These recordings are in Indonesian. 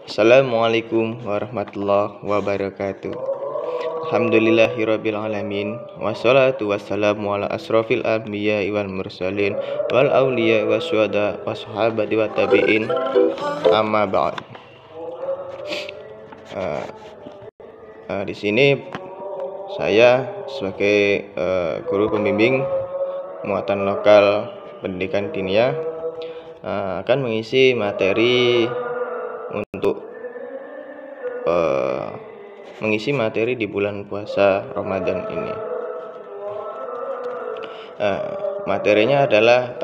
Assalamualaikum warahmatullahi wabarakatuh. Alhamdulillahirabbil alamin. Wassalatu wassalamu ala asrofil anbiya'i wal mursalin wal auliya wasyuhada wassahabati wat tabi'in. Amma ba'd. Di sini saya sebagai guru pembimbing muatan lokal pendidikan diniyah akan mengisi materi untuk mengisi materi di bulan puasa Ramadan ini. Materinya adalah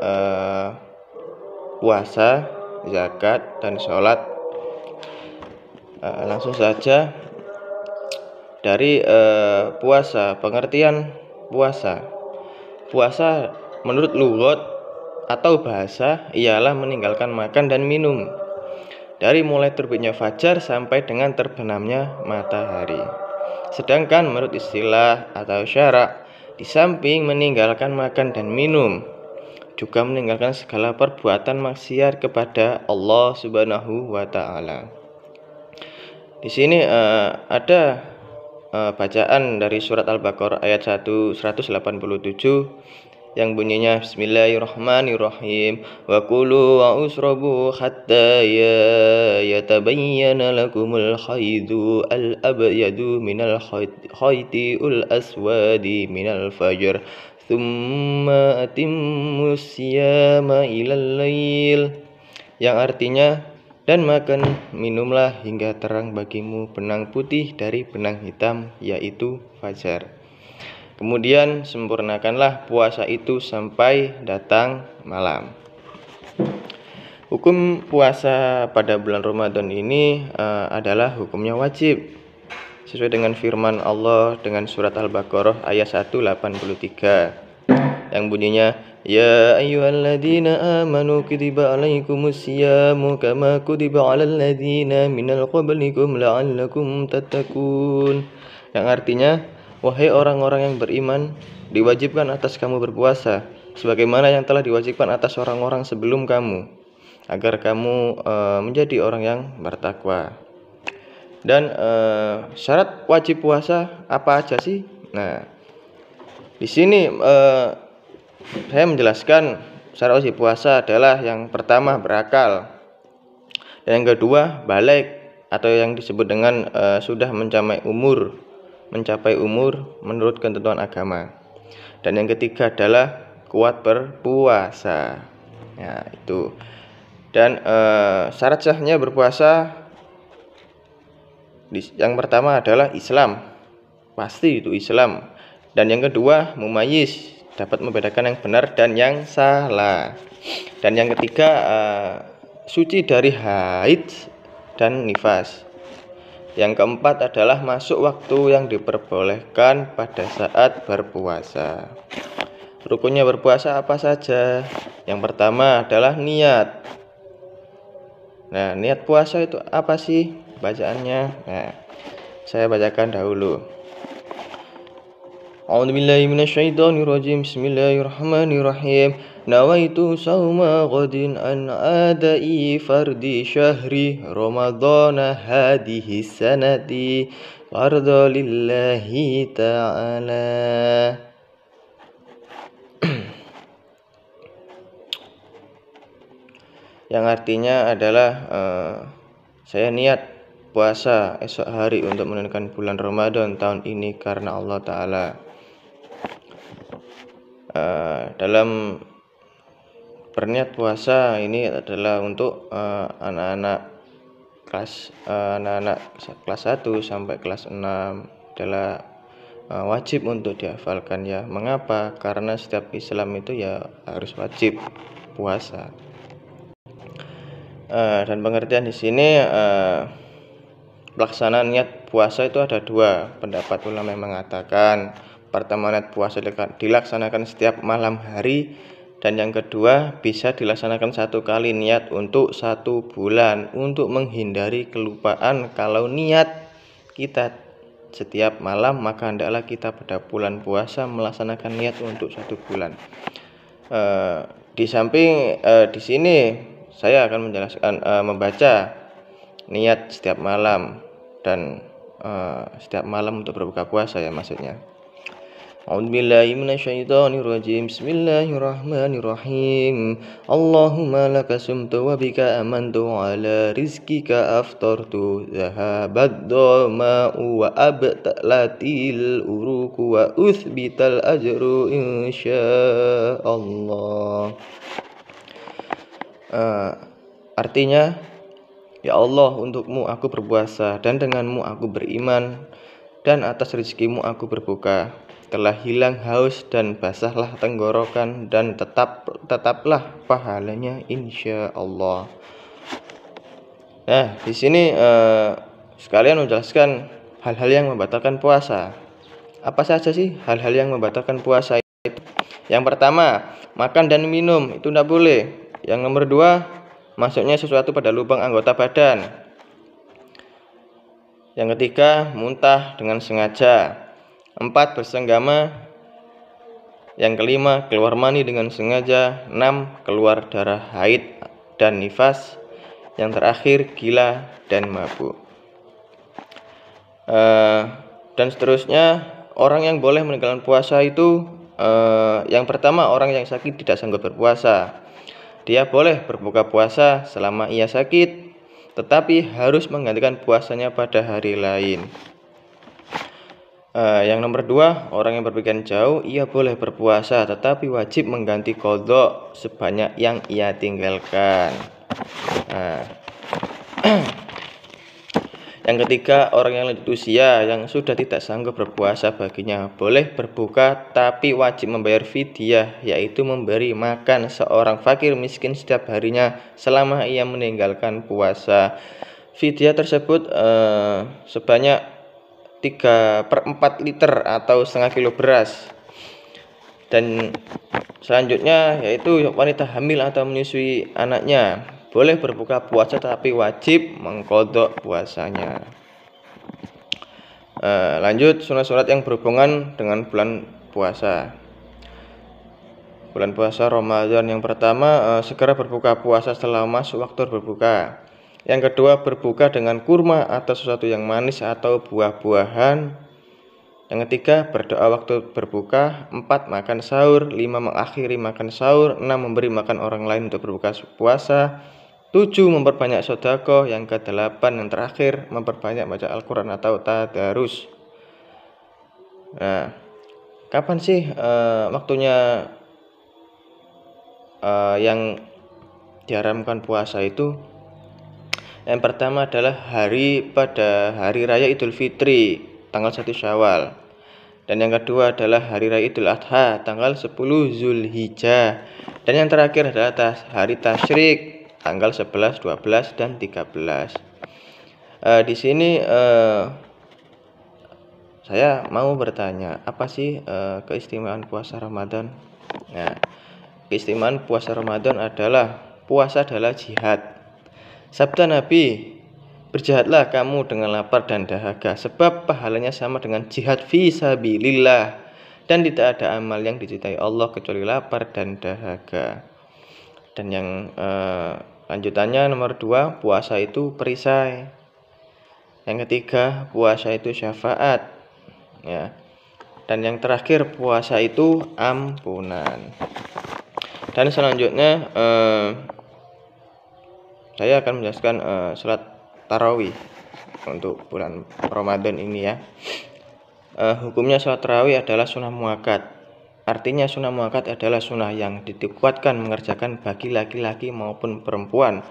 puasa, zakat, dan sholat. Langsung saja dari puasa. Pengertian puasa. Puasa menurut lughat atau bahasa ialah meninggalkan makan dan minum dari mulai terbitnya fajar sampai dengan terbenamnya matahari. Sedangkan menurut istilah atau syarak, di samping meninggalkan makan dan minum, juga meninggalkan segala perbuatan maksiat kepada Allah Subhanahu wa taala. Di sini ada bacaan dari surat Al-Baqarah ayat 187 yang bunyinya Bismillahirrahmanirrahim wa kulu wa usrabu hatta yatabayyana lakumul khaydu al-abyadu minal khaytil aswadi minal fajr thumma atimmus siyama ilal lail, yang artinya, dan makan minumlah hingga terang bagimu benang putih dari benang hitam, yaitu fajar. Kemudian sempurnakanlah puasa itu sampai datang malam. Hukum puasa pada bulan Ramadan ini adalah hukumnya wajib, sesuai dengan firman Allah dengan surat Al-Baqarah ayat 183 yang bunyinya, Ya ayyuhalladzina amanu kutiba alaikumus siyamu kama kutiba alal ladzina minal qablikum la'allakum tattaqun, yang artinya, wahai orang-orang yang beriman, diwajibkan atas kamu berpuasa sebagaimana yang telah diwajibkan atas orang-orang sebelum kamu, agar kamu menjadi orang yang bertakwa. Dan syarat wajib puasa apa aja sih? Nah, di sini saya menjelaskan syarat wajib puasa adalah yang pertama berakal, dan yang kedua baligh atau yang disebut dengan sudah mencapai umur menurut ketentuan agama, dan yang ketiga adalah kuat berpuasa. Ya, itu. Dan syarat sahnya berpuasa yang pertama adalah Islam, pasti itu Islam, dan yang kedua mumayyiz, dapat membedakan yang benar dan yang salah, dan yang ketiga suci dari haid dan nifas. Yang keempat adalah masuk waktu yang diperbolehkan pada saat berpuasa. Rukunnya berpuasa apa saja? Yang pertama adalah niat. Nah, niat puasa itu apa sih bacaannya? Nah, saya bacakan dahulu. A'udzubillahi minasyaitonirrajim. Bismillahirrahmanirrahim. Nawaitu sauma ghadin an adai fardi syahri ramadhana hadihi sanati farda lillahi ta'ala. Yang artinya adalah saya niat puasa esok hari untuk menunaikan bulan Ramadan tahun ini karena Allah Ta'ala. Dalam berniat puasa ini adalah untuk anak-anak kelas 1 sampai kelas 6 adalah wajib untuk dihafalkan ya. Mengapa? Karena setiap Islam itu ya harus wajib puasa. Dan pengertian di sini pelaksanaan niat puasa itu ada dua pendapat ulama yang mengatakan, pertama, niat puasa dilaksanakan setiap malam hari, dan yang kedua bisa dilaksanakan satu kali niat untuk 1 bulan untuk menghindari kelupaan. Kalau niat kita setiap malam, maka hendaklah kita pada bulan puasa melaksanakan niat untuk 1 bulan. Di samping di sini saya akan menjelaskan membaca niat setiap malam dan setiap malam untuk berbuka puasa ya maksudnya. A'udzubillahi minasyaitonirrajim. Bismillahirrahmanirrahim. Allahumma laka sumtu wa bika amantu ala rizkika aftartu zahabat dhama'u wa abtalatil uruku wa uthbital ajru insyaallah. Artinya, ya Allah, untukmu aku berpuasa dan denganmu aku beriman, dan atas rezekimu aku berbuka. Telah hilang haus dan basahlah tenggorokan, dan tetaplah pahalanya insya Allah. Nah, di sini sekalian menjelaskan hal-hal yang membatalkan puasa. Apa saja sih hal-hal yang membatalkan puasa itu? Yang pertama, makan dan minum itu tidak boleh. Yang nomor 2, masuknya sesuatu pada lubang anggota badan. Yang ketiga, muntah dengan sengaja. 4, bersenggama. Yang kelima, keluar mani dengan sengaja. 6, keluar darah haid dan nifas. Yang terakhir, gila dan mabuk. Dan seterusnya, orang yang boleh meninggalkan puasa itu yang pertama, orang yang sakit tidak sanggup berpuasa. Dia boleh berbuka puasa selama ia sakit, tetapi harus menggantikan puasanya pada hari lain. Yang nomor 2, orang yang berpikiran jauh, ia boleh berpuasa tetapi wajib mengganti qadha sebanyak yang ia tinggalkan. Yang ketiga, orang yang lanjut usia yang sudah tidak sanggup berpuasa, baginya boleh berbuka tapi wajib membayar fidyah, yaitu memberi makan seorang fakir miskin setiap harinya selama ia meninggalkan puasa. Fidyah tersebut sebanyak 3/4 liter atau setengah kilo beras. Dan selanjutnya yaitu wanita hamil atau menyusui anaknya boleh berbuka puasa tapi wajib mengqadha puasanya. Lanjut, sunat-sunat yang berhubungan dengan bulan puasa. Bulan puasa Ramadan, yang pertama, segera berbuka puasa setelah masuk waktu berbuka. Yang kedua, berbuka dengan kurma atau sesuatu yang manis atau buah-buahan. Yang ketiga, berdoa waktu berbuka. 4, makan sahur. 5, mengakhiri makan sahur. 6, memberi makan orang lain untuk berbuka puasa. 7, memperbanyak sedekah. Yang ke-8, yang terakhir, memperbanyak baca Al-Quran atau tadarus. Nah, kapan sih waktunya yang diharamkan puasa itu? Yang pertama adalah pada hari raya Idul Fitri tanggal 1 Syawal. Dan yang kedua adalah hari raya Idul Adha tanggal 10 Zulhijjah. Dan yang terakhir adalah hari tasyrik tanggal 11, 12 dan 13. Di sini saya mau bertanya, apa sih keistimewaan puasa Ramadan? Nah, keistimewaan puasa Ramadan adalah puasa adalah jihad. Sabda Nabi, berjihadlah kamu dengan lapar dan dahaga, sebab pahalanya sama dengan jihad fi sabilillah, dan tidak ada amal yang dicintai Allah kecuali lapar dan dahaga. Dan yang lanjutannya nomor 2, puasa itu perisai. Yang ketiga, puasa itu syafaat. Ya. Dan yang terakhir, puasa itu ampunan. Dan selanjutnya saya akan menjelaskan sholat tarawih untuk bulan Ramadan ini ya. Hukumnya sholat tarawih adalah sunnah muakkad. Artinya sunnah muakkad adalah sunnah yang dikuatkan mengerjakan bagi laki-laki maupun perempuan.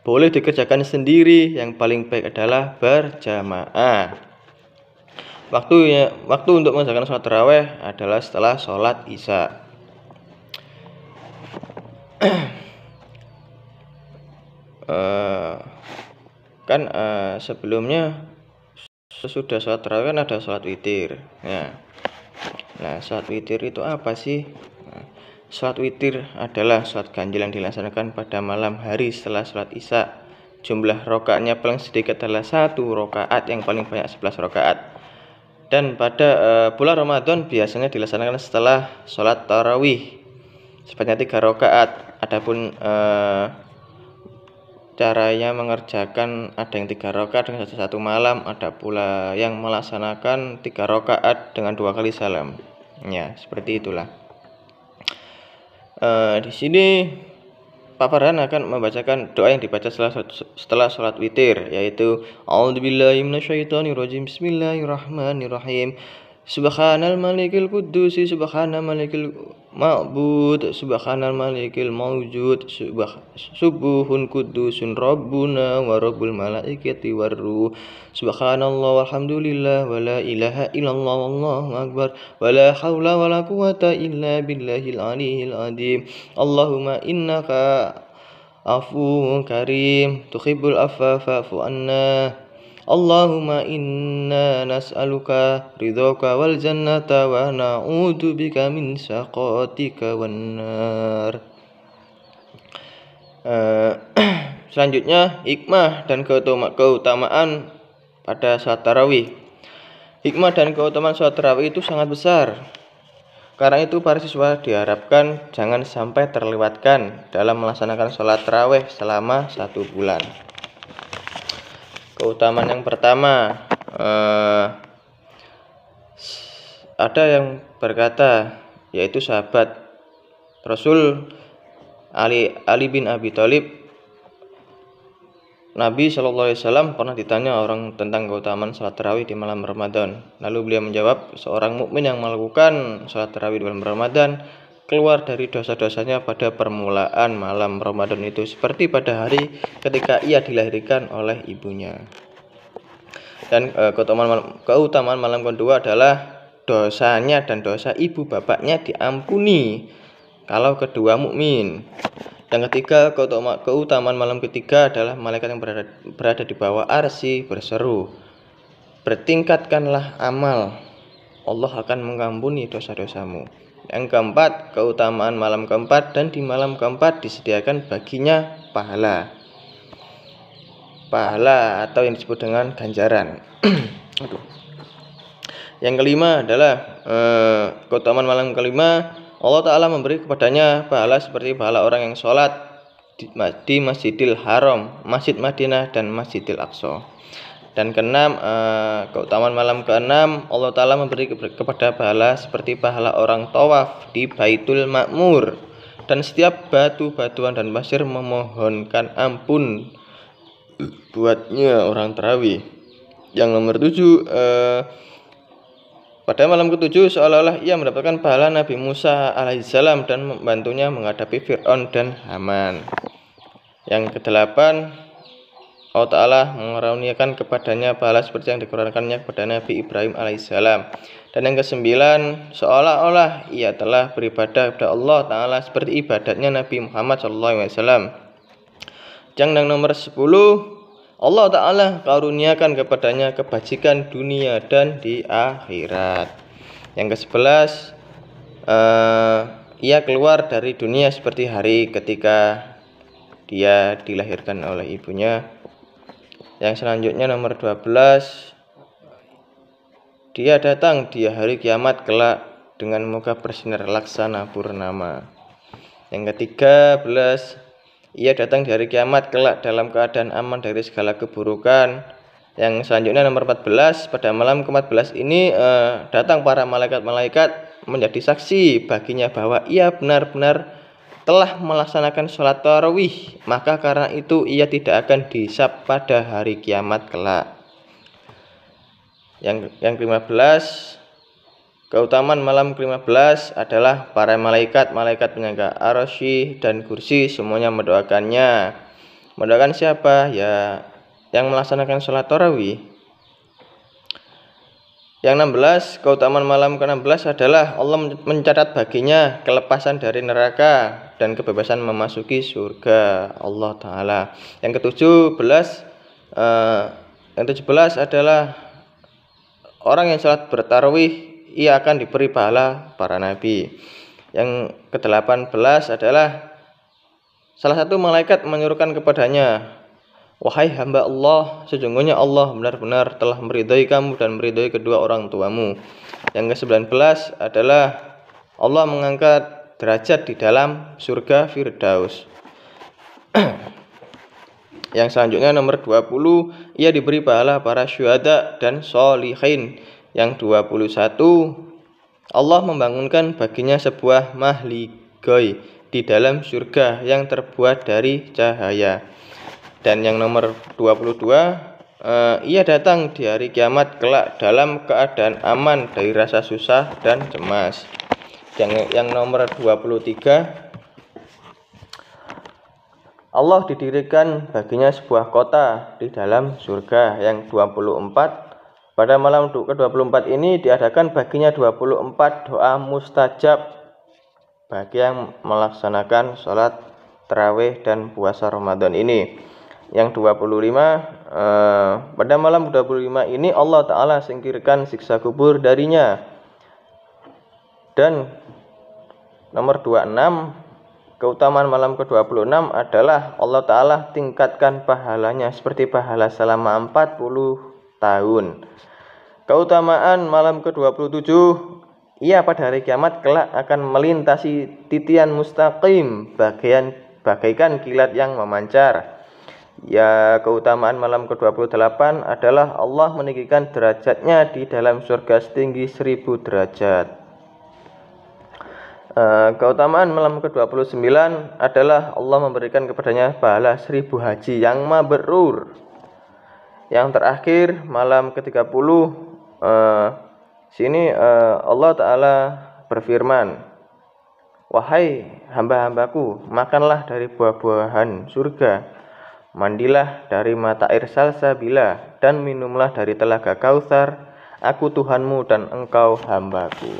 Boleh dikerjakan sendiri, yang paling baik adalah berjamaah. Waktu untuk mengerjakan sholat tarawih adalah setelah sholat isya. Sebelumnya sesudah sholat tarawih kan ada sholat witir ya. Nah, sholat witir itu apa sih? Sholat witir adalah sholat ganjil yang dilaksanakan pada malam hari setelah sholat isya. Jumlah rakaatnya paling sedikit adalah 1 rakaat, yang paling banyak 11 rakaat. Dan pada bulan Ramadan biasanya dilaksanakan setelah sholat tarawih sebanyak 3 rakaat. Adapun caranya mengerjakan ada yang 3 rakaat dengan satu malam, ada pula yang melaksanakan 3 rakaat dengan 2 kali salam. Ya, seperti itulah. Di sini Pak Farhan akan membacakan doa yang dibaca setelah sholat witir, yaitu A'udzubillahi minasyaitonirrajim. Bismillahirrahmanirrahim. Subhanal malikil qudusi subhanal malikil ma'bud subhanal malikil mawjud subuhun kudusun rabbuna wa rabbul malaikati warruh subhanallah walhamdulillah wa la ilaha illallah wallahu akbar wa la hawla wa la quwata illa billahil aliyil adim. Allahumma innaka afuwun karim tuhibbul afwa fa'fu anna. Allahumma inna nas'aluka ridhoka wal jannata wa na'udzu bika min saqatika wan nar. Selanjutnya hikmah dan keutamaan pada salat tarawih. Hikmah dan keutamaan salat tarawih itu sangat besar. Karena itu para siswa diharapkan jangan sampai terlewatkan dalam melaksanakan salat tarawih selama 1 bulan. Keutamaan yang pertama, ada yang berkata, yaitu sahabat Rasul Ali bin Abi Thalib, Nabi SAW pernah ditanya orang tentang keutamaan salat tarawih di malam Ramadan. Lalu beliau menjawab, seorang mukmin yang melakukan salat tarawih di bulan Ramadan keluar dari dosa-dosanya pada permulaan malam Ramadan itu, seperti pada hari ketika ia dilahirkan oleh ibunya. Dan keutamaan malam kedua adalah dosanya dan dosa ibu bapaknya diampuni kalau kedua mukmin. Yang ketiga, keutamaan malam ketiga adalah malaikat yang berada di bawah arsy berseru, bertingkatkanlah amal, Allah akan mengampuni dosa-dosamu. Yang keempat, keutamaan malam keempat, dan di malam keempat disediakan baginya pahala atau yang disebut dengan ganjaran. Yang kelima adalah keutamaan malam kelima, Allah Ta'ala memberi kepadanya pahala seperti pahala orang yang sholat di Masjidil Haram, Masjid Madinah, dan Masjidil Aqsa. Dan keenam, keutamaan malam keenam, Allah Ta'ala memberi kepada pahala seperti pahala orang tawaf di Baitul Ma'mur, dan setiap batu-batuan dan pasir memohonkan ampun buatnya orang tarawih. Yang nomor 7, pada malam ketujuh seolah-olah ia mendapatkan pahala Nabi Musa alaihissalam dan membantunya menghadapi Fir'aun dan Haman. Yang kedelapan, Allah Ta'ala mengaruniakan kepadanya pahala seperti yang dikurniakannya kepada Nabi Ibrahim alaihissalam. Dan yang kesembilan, seolah-olah ia telah beribadah kepada Allah Ta'ala seperti ibadatnya Nabi Muhammad SAW. Yang nomor 10, Allah Ta'ala karuniakan kepadanya kebajikan dunia dan di akhirat. Yang ke-11, ia keluar dari dunia seperti hari ketika dia dilahirkan oleh ibunya. Yang selanjutnya nomor 12, dia datang di hari kiamat kelak dengan muka bersinar laksana purnama. Yang ke-13, ia datang di hari kiamat kelak dalam keadaan aman dari segala keburukan. Yang selanjutnya nomor 14, pada malam ke-14 ini datang para malaikat-malaikat menjadi saksi baginya bahwa ia benar-benar telah melaksanakan sholat tarawih, maka karena itu ia tidak akan dihisab pada hari kiamat kelak. Yang ke-15, keutamaan malam ke-15 adalah para malaikat penyangga arsy dan kursi semuanya mendoakannya. Mendoakan siapa? Ya, yang melaksanakan sholat tarawih. Yang 16, keutamaan malam ke-16 adalah Allah mencatat baginya kelepasan dari neraka dan kebebasan memasuki surga Allah Ta'ala. Yang ke-17 adalah orang yang sholat bertarawih, ia akan diberi pahala para nabi. Yang ke-18 adalah salah satu malaikat menyuruhkan kepadanya, wahai hamba Allah, sesungguhnya Allah benar-benar telah meridhai kamu dan meridhai kedua orang tuamu. Yang ke-19 adalah Allah mengangkat derajat di dalam surga Firdaus. Yang selanjutnya nomor 20, ia diberi pahala para syuhada dan sholihin. Yang 21, Allah membangunkan baginya sebuah mahligai di dalam surga yang terbuat dari cahaya. Dan yang nomor 22, ia datang di hari kiamat kelak dalam keadaan aman dari rasa susah dan cemas. Yang nomor 23, Allah didirikan baginya sebuah kota di dalam surga. Yang 24, pada malam ke-24 ini diadakan baginya 24 doa mustajab bagi yang melaksanakan sholat tarawih dan puasa Ramadan ini. Yang 25, pada malam 25 ini Allah Ta'ala singkirkan siksa kubur darinya. Dan nomor 26, keutamaan malam ke-26 adalah Allah Ta'ala tingkatkan pahalanya seperti pahala selama 40 tahun. Keutamaan malam ke-27, ia pada hari kiamat kelak akan melintasi titian mustaqim bagaikan kilat yang memancar. Ya, keutamaan malam ke-28 adalah Allah meninggikan derajatnya di dalam surga setinggi 1000 derajat. Keutamaan malam ke-29 adalah Allah memberikan kepadanya pahala 1000 haji yang mabrur. Yang terakhir malam ke-30, sini Allah Ta'ala berfirman, wahai hamba-hambaku, makanlah dari buah-buahan surga, mandilah dari mata air salsabila, dan minumlah dari telaga Kautsar. Aku Tuhanmu dan engkau hambaku.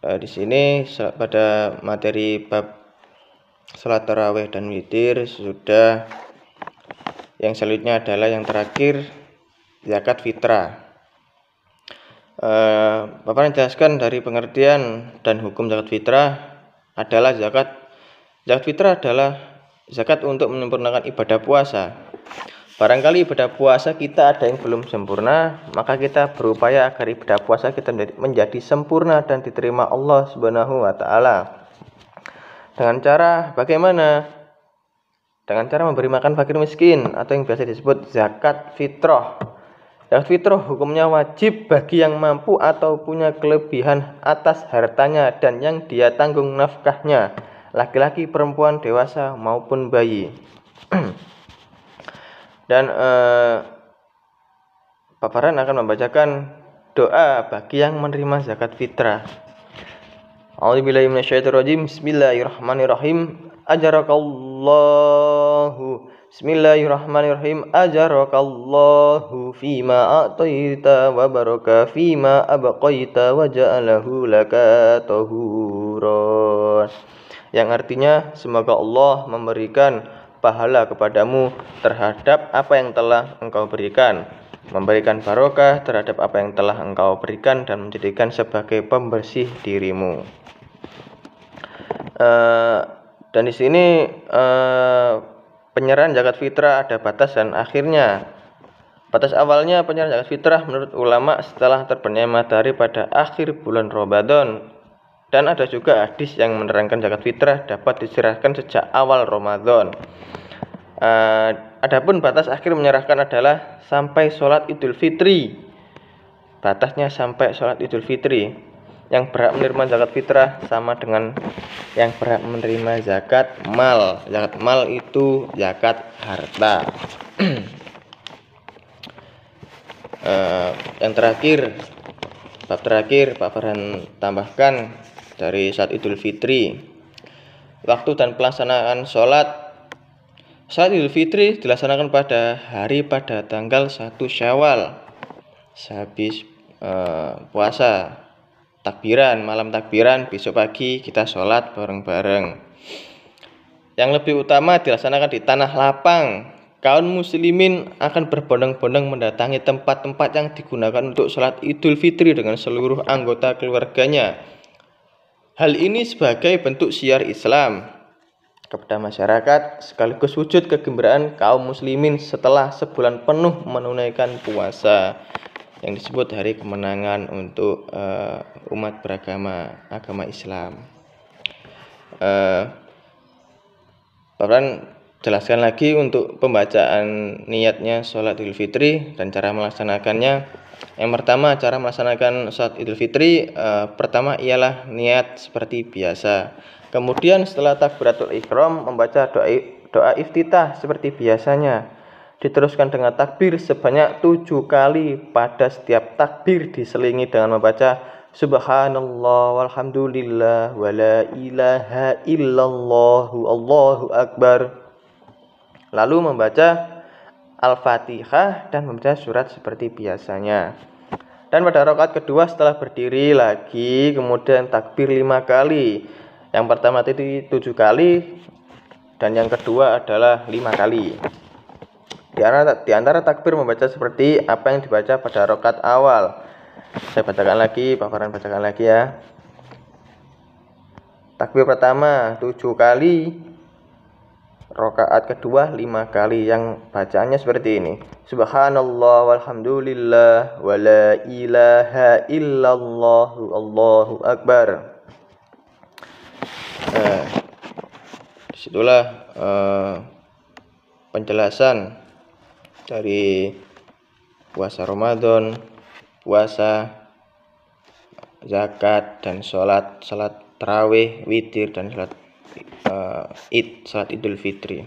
Di sini pada materi bab salat tarawih dan witir sudah. Yang selanjutnya adalah yang terakhir, zakat fitrah. Bapak menjelaskan dari pengertian dan hukum zakat fitrah adalah zakat fitrah adalah zakat untuk menyempurnakan ibadah puasa. Barangkali ibadah puasa kita ada yang belum sempurna, maka kita berupaya agar ibadah puasa kita menjadi sempurna dan diterima Allah Subhanahu wa Ta'ala. Dengan cara bagaimana? Dengan cara memberi makan fakir miskin atau yang biasa disebut zakat fitrah. Zakat fitrah hukumnya wajib bagi yang mampu atau punya kelebihan atas hartanya dan yang dia tanggung nafkahnya, laki-laki, perempuan, dewasa maupun bayi. Dan paparan akan membacakan doa bagi yang menerima zakat fitrah. A'udzubillahi minasyaitonirrajim. Bismillahirrahmanirrahim. Bismillahirrahmanirrahim. Ajarakallahu fima a'taita wa baraka fima abqaita wa ja'alahu laka tahuran. Yang artinya, semoga Allah memberikan pahala kepadamu terhadap apa yang telah engkau berikan, memberikan barokah terhadap apa yang telah engkau berikan, dan menjadikan sebagai pembersih dirimu. Dan di sini penyerahan zakat fitrah ada batas dan akhirnya. Batas awalnya penyerahan zakat fitrah menurut ulama setelah terbitnya matahari pada akhir bulan Ramadan. Dan ada juga hadis yang menerangkan zakat fitrah dapat diserahkan sejak awal Ramadan. Adapun batas akhir menyerahkan adalah sampai sholat Idul Fitri. Batasnya sampai sholat Idul Fitri. Yang berhak menerima zakat fitrah sama dengan yang berhak menerima zakat mal. Zakat mal itu zakat harta. Yang terakhir, bab terakhir Pak Farhan tambahkan dari saat Idul Fitri, waktu dan pelaksanaan sholat Idul Fitri dilaksanakan pada tanggal 1 Syawal, sehabis puasa, malam takbiran, besok pagi kita sholat bareng-bareng. Yang lebih utama dilaksanakan di tanah lapang. Kaum muslimin akan berbondong-bondong mendatangi tempat-tempat yang digunakan untuk sholat Idul Fitri dengan seluruh anggota keluarganya. Hal ini sebagai bentuk syiar Islam kepada masyarakat sekaligus wujud kegembiraan kaum muslimin setelah sebulan penuh menunaikan puasa, yang disebut hari kemenangan untuk umat agama Islam. Bapak jelaskan lagi untuk pembacaan niatnya sholat Idul Fitri dan cara melaksanakannya. Yang pertama, cara melaksanakan sholat Idul Fitri pertama ialah niat seperti biasa. Kemudian setelah takbiratul ihram membaca doa iftitah seperti biasanya. Diteruskan dengan takbir sebanyak 7 kali. Pada setiap takbir diselingi dengan membaca Subhanallah walhamdulillah wala ilaha illallah Allahu akbar. Lalu membaca Al-Fatihah dan membaca surat seperti biasanya. Dan pada rakaat kedua setelah berdiri lagi kemudian takbir 5 kali. Yang pertama tadi 7 kali dan yang kedua adalah 5 kali. Di antara takbir membaca seperti apa yang dibaca pada rakaat awal. Saya bacakan lagi, Pak Farhan bacakan lagi ya. Takbir pertama 7 kali, rakaat kedua 5 kali. Yang bacaannya seperti ini. Subhanallah walhamdulillah wala ilaha illallah Allahu akbar. Disitulah penjelasan dari puasa Ramadan, puasa, zakat, dan sholat tarawih, witir, dan sholat Idul Fitri.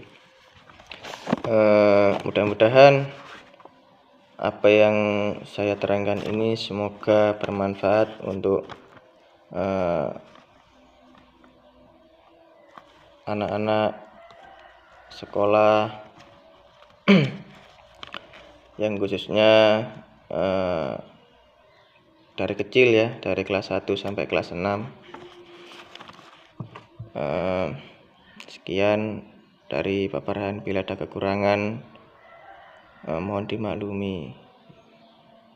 Mudah-mudahan apa yang saya terangkan ini semoga bermanfaat untuk anak-anak sekolah yang khususnya dari kecil ya, dari kelas 1 sampai kelas 6. Sekian dari Pak Farhan. Bila ada kekurangan mohon dimaklumi.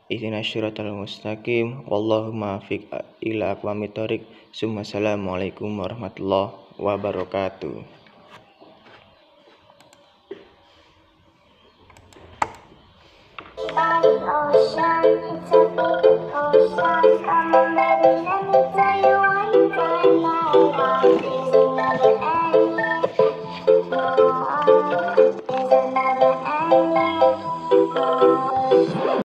Ihdinas syiratal mustaqim wallahu muwaffiq ila aqwamit thoriq. Assalamualaikum warahmatullahi wabarakatuh. Ocean, it's a big ocean. Come on, baby, let me tell you one thing. My heart is never ending.